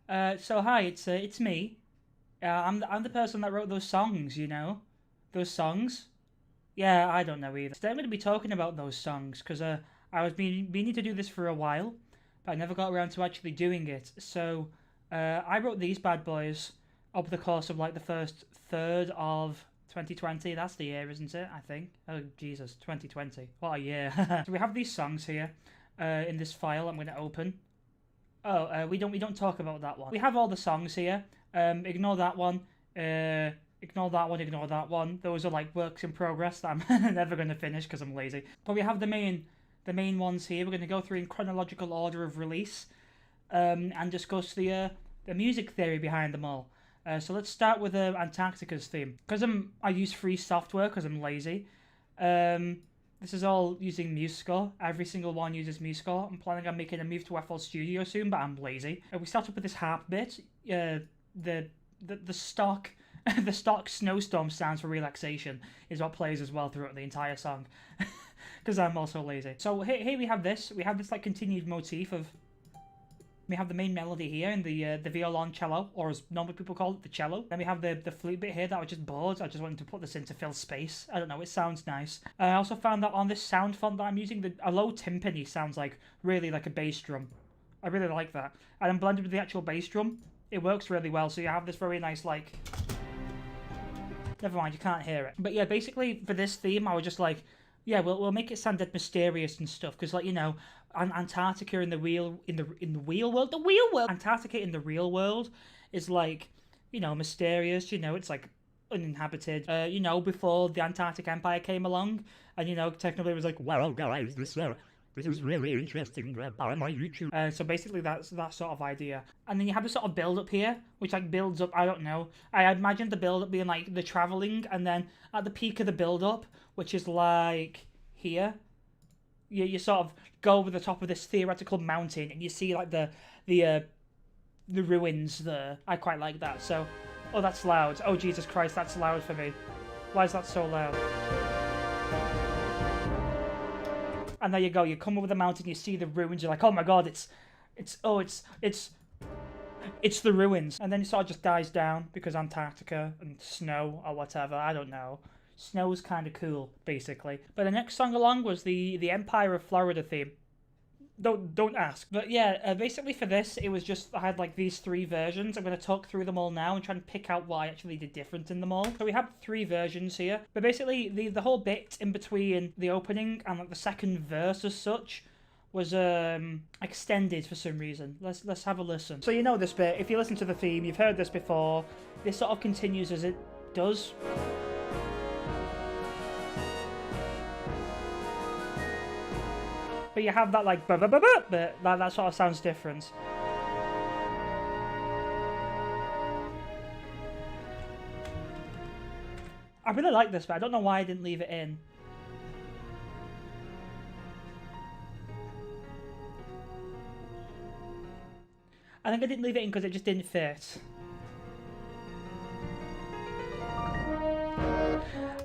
So hi, it's me. I'm the person that wrote those songs. You know, those songs. Yeah, I don't know either. Today I'm going to be talking about those songs because I was meaning to do this for a while, but I never got around to actually doing it. So I wrote these bad boys over the course of like the first third of 2020. That's the year, isn't it? I think. Oh Jesus, 2020. What a year! So we have these songs here in this file. I'm going to open. Oh, we don't talk about that one. We have all the songs here. Ignore that one. Ignore that one. Ignore that one. Those are like works in progress that I'm never going to finish because I'm lazy. But we have the main ones here. We're going to go through in chronological order of release, and discuss the music theory behind them all. So let's start with Antarctica's theme. Because I use free software because I'm lazy. This is all using MuseScore. Every single one uses MuseScore. I'm planning on making a move to FL Studio soon, but I'm lazy. We start up with this harp bit. The stock the stock snowstorm sounds for relaxation is what plays as well throughout the entire song. Because I'm also lazy. So here we have this. We have this like continued motif of. We have the main melody here in the violoncello, or as normally people call it, the cello. Then we have the flute bit here that I was just bored. I just wanted to put this in to fill space. I don't know, it sounds nice. I also found that on this sound font that I'm using, a low timpani sounds like really like a bass drum. I really like that. And then blended with the actual bass drum, it works really well. So you have this very nice like... Never mind, you can't hear it. But yeah, basically for this theme, I was just like, yeah, we'll make it sound dead mysterious and stuff, because like, you know, Antarctica in the real world, Antarctica in the real world is like, you know, mysterious. You know, it's like uninhabited. You know, before the Antarctic Empire came along, and you know, technically it was like, well, guys, this is really interesting. On my YouTube. So basically, that's that sort of idea. And then you have this sort of build up here, which like builds up. I don't know. I imagine the build up being like the traveling, and then at the peak of the build up, which is like here, you sort of go over the top of this theoretical mountain, and you see like the ruins there. I quite like that. So, oh, that's loud. Oh Jesus Christ, that's loud for me. Why is that so loud? And there you go. You come over the mountain, you see the ruins. You're like, oh my god, it's the ruins. And then it sort of just dies down because Antarctica and snow or whatever. I don't know. Snow's kind of cool, basically. But the next song along was the Empire of Florida theme. Don't ask. But yeah, basically for this, it was just, I had like these three versions. I'm going to talk through them all now and try and pick out what I actually did different in them all. So we have three versions here. But basically, the whole bit in between the opening and like the second verse as such was extended for some reason. Let's have a listen. So you know this bit. If you listen to the theme, you've heard this before. This sort of continues as it does. But you have that like but that sort of sounds different. I really like this, but I don't know why I didn't leave it in. I think I didn't leave it in because it just didn't fit.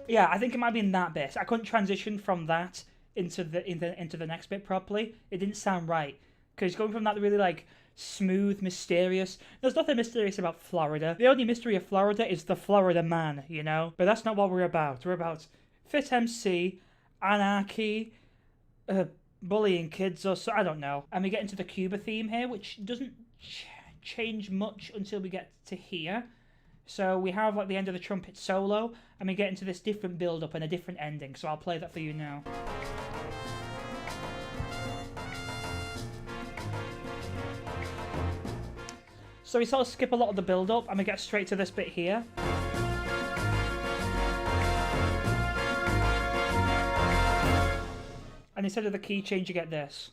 Yeah, I think it might be in that bit. I couldn't transition from that into the next bit properly. It didn't sound right, because going from that really like smooth, mysterious. There's nothing mysterious about Florida. The only mystery of Florida is the Florida man, you know. But that's not what we're about. We're about fit MC, anarchy, bullying kids, or so, I don't know. And we get into the Cuba theme here, which doesn't change much until we get to here. So we have like the end of the trumpet solo, and we get into this different build-up and a different ending. So I'll play that for you now. So we sort of skip a lot of the build-up, and we get straight to this bit here. And instead of the key change, you get this.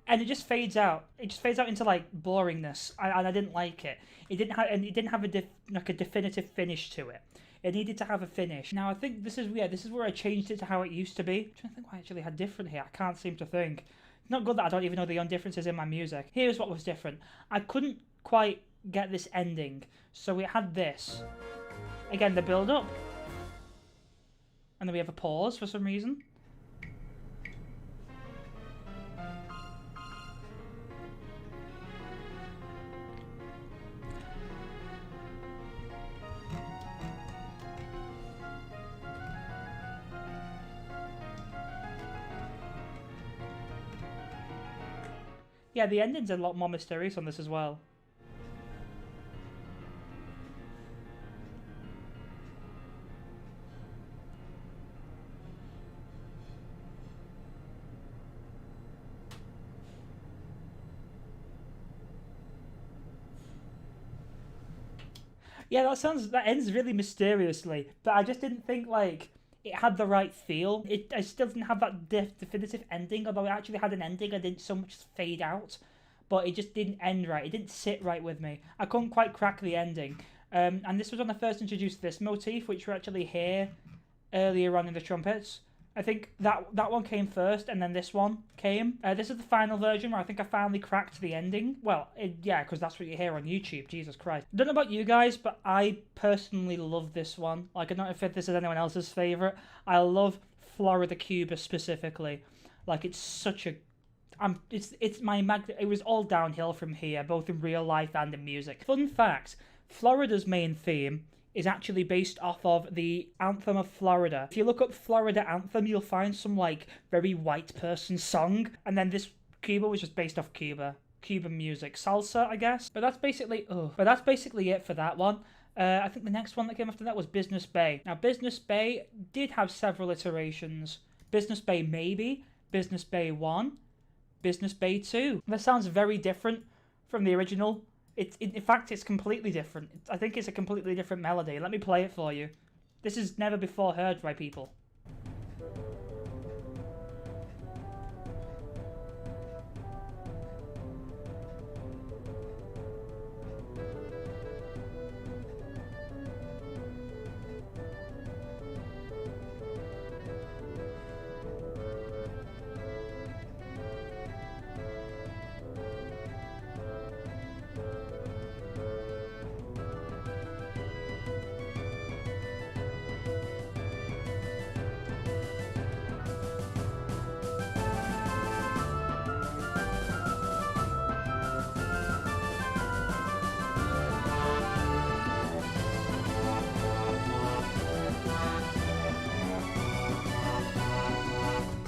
And it just fades out. It just fades out into like boringness, and I didn't like it. It didn't have a definitive finish to it. It needed to have a finish. Now I think this is where I changed it to how it used to be. I'm trying to think what I actually had different here. I can't seem to think. It's not good that I don't even know the differences in my music. Here's what was different. I couldn't quite get this ending, so it had this. Again, the build up. And then we have a pause for some reason. Yeah, the ending's a lot more mysterious on this as well. Yeah, that ends really mysteriously, but I just didn't think like it had the right feel. I still didn't have that definitive ending, although it actually had an ending. I didn't so much fade out, but it just didn't end right. It didn't sit right with me. I couldn't quite crack the ending. And this was when I first introduced this motif, which we actually hear earlier on in the trumpets. I think that one came first, and then this one came. This is the final version where I think I finally cracked the ending. Well, yeah, because that's what you hear on YouTube. Jesus Christ. I don't know about you guys, but I personally love this one. Like, I don't know if this is anyone else's favourite. I love Florida, Cuba specifically. Like, it's such a... it was all downhill from here, both in real life and in music. Fun fact, Florida's main theme is actually based off of the Anthem of Florida. If you look up Florida Anthem, you'll find some, like, very white person song. And then this Cuba was just based off Cuban music. Salsa, I guess. But that's basically it for that one. I think the next one that came after that was Business Bay. Now, Business Bay did have several iterations. Business Bay Maybe, Business Bay 1, Business Bay 2. That sounds very different from the original. In fact, it's completely different. I think it's a completely different melody. Let me play it for you. This is never before heard by people.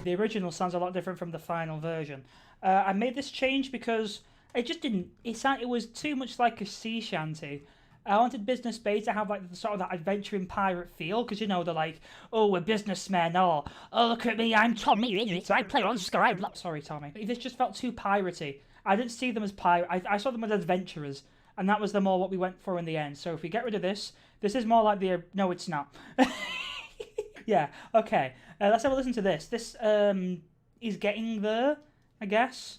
The original sounds a lot different from the final version. I made this change because it just didn't... It was too much like a sea shanty. I wanted Business Bay to have like sort of that adventuring pirate feel, because you know they're like, oh, we're businessmen, or oh, look at me, I'm Tommy, I play on Skype. Sorry, Tommy. This just felt too piratey. I didn't see them as pirate. I saw them as adventurers, and that was the more what we went for in the end. So if we get rid of this is more like the... No, it's not. Yeah, okay. Let's have a listen to this. This is getting there, I guess.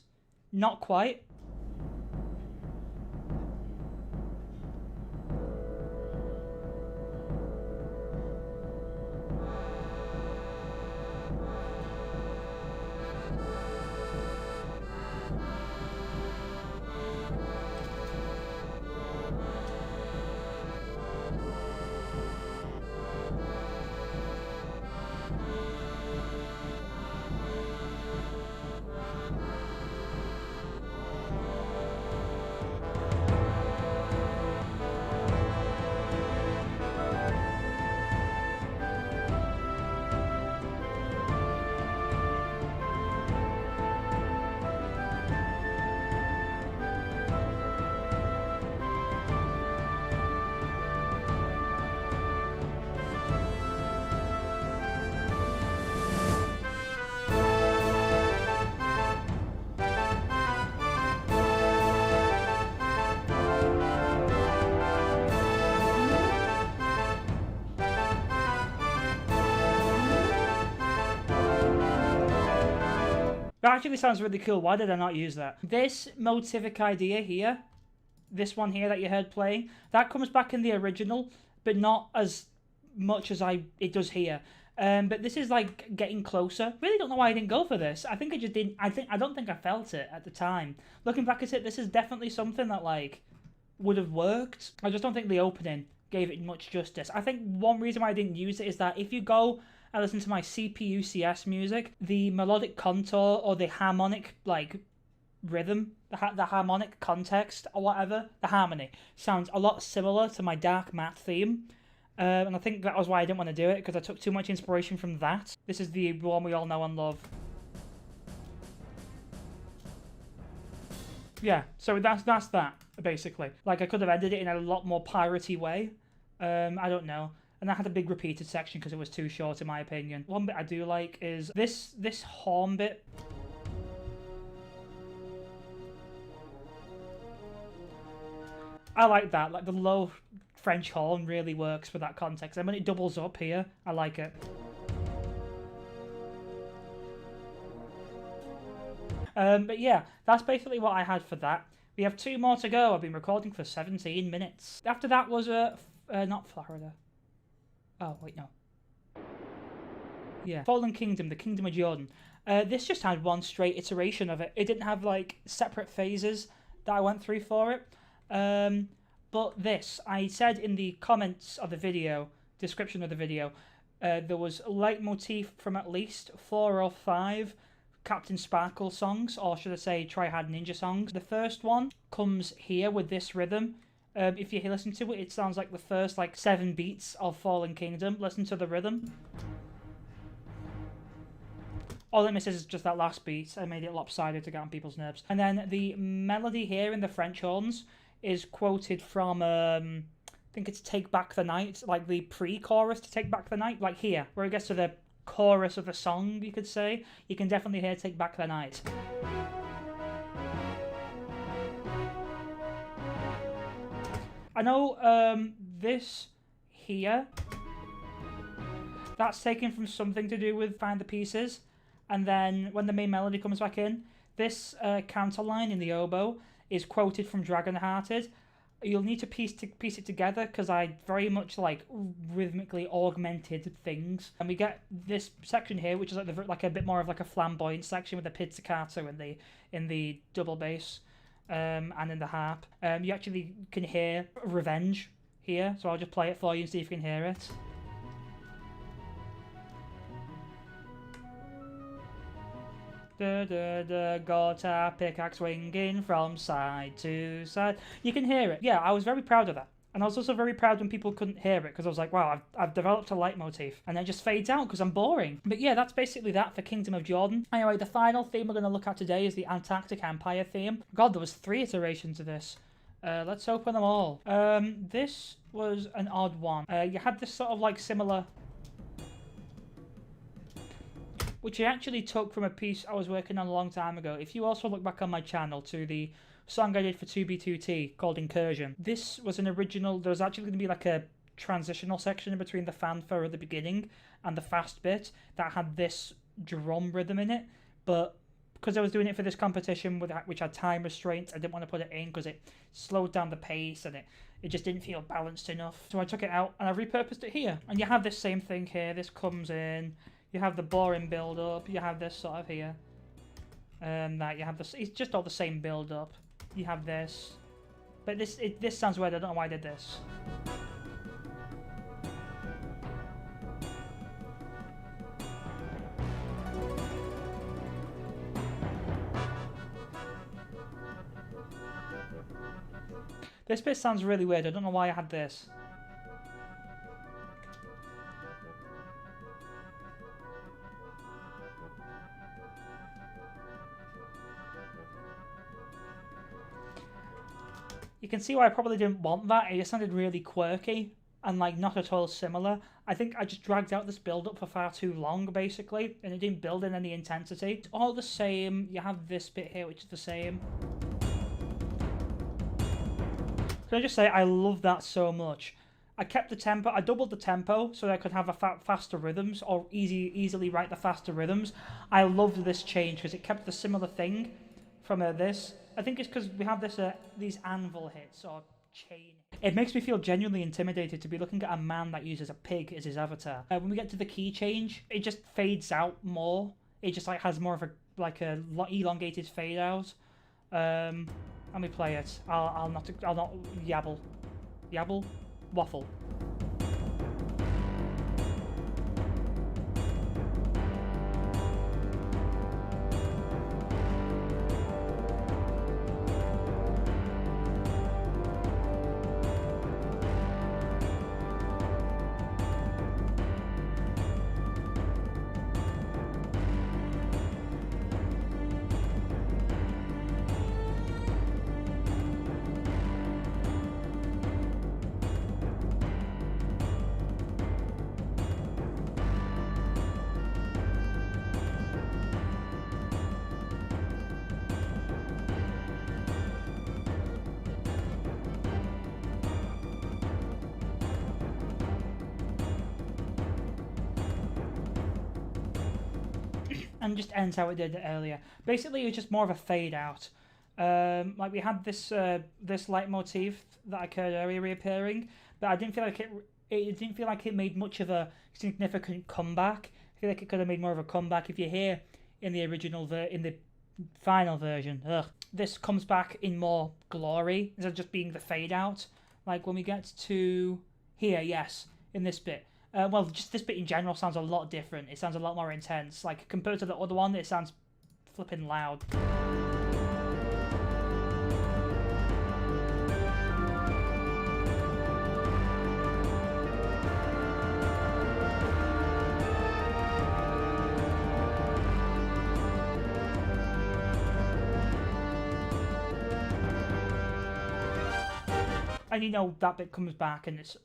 Not quite. That actually sounds really cool. Why did I not use that? This motivic idea here, this one here that you heard playing, that comes back in the original, but not as much as it does here. But this is like getting closer. Really don't know why I didn't go for this. I think I just didn't. I don't think I felt it at the time. Looking back at it, this is definitely something that like would have worked. I just don't think the opening gave it much justice. I think one reason why I didn't use it is that if you go and listen to my CPUCS music, the melodic contour or the harmonic like rhythm, the harmonic context or whatever, the harmony sounds a lot similar to my dark matte theme. And I think that was why I didn't want to do it, because I took too much inspiration from that. This is the one we all know and love. Yeah, so that's that, basically. Like, I could have edited it in a lot more piratey way. I don't know. And I had a big repeated section because it was too short, in my opinion. One bit I do like is this horn bit. I like that. Like, the low French horn really works for that context. And when it doubles up here, I like it. But yeah, that's basically what I had for that. We have 2 more to go. I've been recording for 17 minutes. After that was not Florida. Oh, wait, no. Yeah, Fallen Kingdom, the Kingdom of Jordan. This just had one straight iteration of it. It didn't have, like, separate phases that I went through for it. But this, I said in the comments of the video, description of the video, there was a leitmotif from at least 4 or 5 Captain Sparkle songs, or should I say Try Hard Ninja songs. The first one comes here with this rhythm. If you listen to it, it sounds like the first 7 beats of Fallen Kingdom. Listen to the rhythm. All it misses is just that last beat. I made it lopsided to get on people's nerves. And then the melody here in the French horns is quoted from, I think it's Take Back the Night, like the pre-chorus to Take Back the Night, like here, where it gets to the chorus of the song, you could say. You can definitely hear Take Back the Night. I know this here, that's taken from something to do with Find the Pieces, and then when the main melody comes back in, this counter line in the oboe is quoted from Dragonhearted. You'll need to piece it together, because I very much rhythmically augmented things. And we get this section here, which is like a bit more of a flamboyant section with the pizzicato in the double bass and in the harp. You actually can hear Revenge here, so I'll just play it for you and see if you can hear it. Got a pickaxe swinging from side to side. You can hear it. Yeah, I was very proud of that. And I was also very proud when people couldn't hear it, because I was like, wow, I've developed a leitmotif. And it just fades out because I'm boring. But yeah, that's basically that for Kingdom of Jordan. Anyway, the final theme we're going to look at today is the Antarctic Empire theme. God, there was 3 iterations of this. Let's open them all. This was an odd one. You had this sort of similar, which I actually took from a piece I was working on a long time ago. If you also look back on my channel to the song I did for 2B2T called Incursion, this was an original. There was actually going to be a transitional section in between the fanfare at the beginning and the fast bit that had this drum rhythm in it, but because I was doing it for this competition which had time restraints, I didn't want to put it in because it slowed down the pace and it just didn't feel balanced enough. So I took it out and I repurposed it here. And you have this same thing here. This comes in. You have the boring build-up, you have this sort of here, that you have this, it's just all the same build-up. You have this, but this sounds weird, I don't know why I did this. This bit sounds really weird, I don't know why I had this. You can see why I probably didn't want that. It just sounded really quirky and not at all similar. I think I just dragged out this build-up for far too long, basically, and it didn't build in any intensity. It's all the same. You have this bit here, which is the same. Can I just say, I love that so much. I kept the tempo, I doubled the tempo so that I could have a faster rhythms, or easily write the faster rhythms. I loved this change because it kept the similar thing from this. I think it's because we have these anvil hits or chain. It makes me feel genuinely intimidated to be looking at a man that uses a pig as his avatar. When we get to the key change, it just fades out more. It just has more of a elongated fade out. Let me play it. I'll not yabble, waffle. and just ends how it did earlier. Basically, it was just more of a fade out. Like we had this this leitmotif that occurred earlier reappearing, but I didn't feel like it didn't feel like it made much of a significant comeback. I feel like it could have made more of a comeback if you hear in the original in the final version. This comes back in more glory instead of just being the fade out. Like when we get to here, yes, in this bit. Well, just this bit in general sounds a lot different. It sounds a lot more intense. Like compared to the other one, it sounds flipping loud. And you know that bit comes back and it's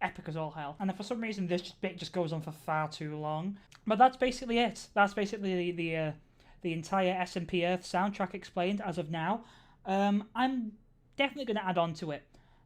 epic as all hell. And for some reason this bit just goes on for far too long. But that's basically it. That's basically the entire SMPEarth soundtrack explained as of now. I'm definitely going to add on to it.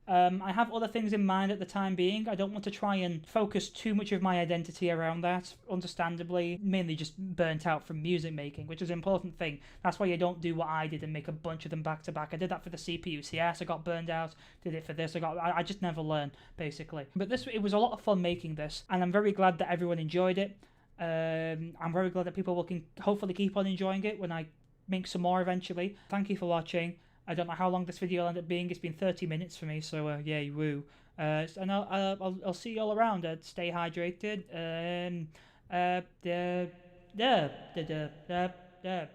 I have other things in mind at the time being. I don't want to try and focus too much of my identity around that, understandably. Mainly just burnt out from music making, which is an important thing. That's why you don't do what I did and make a bunch of them back to back. I did that for the CPUCS, I got burned out. Did it for this, I just never learn, basically. But it was a lot of fun making this, and I'm very glad that everyone enjoyed it. I'm very glad that people will hopefully keep on enjoying it when I make some more eventually. Thank you for watching. I don't know how long this video will end up being. It's been 30 minutes for me, so yeah, woo. And I'll see you all around. Stay hydrated. Yeah.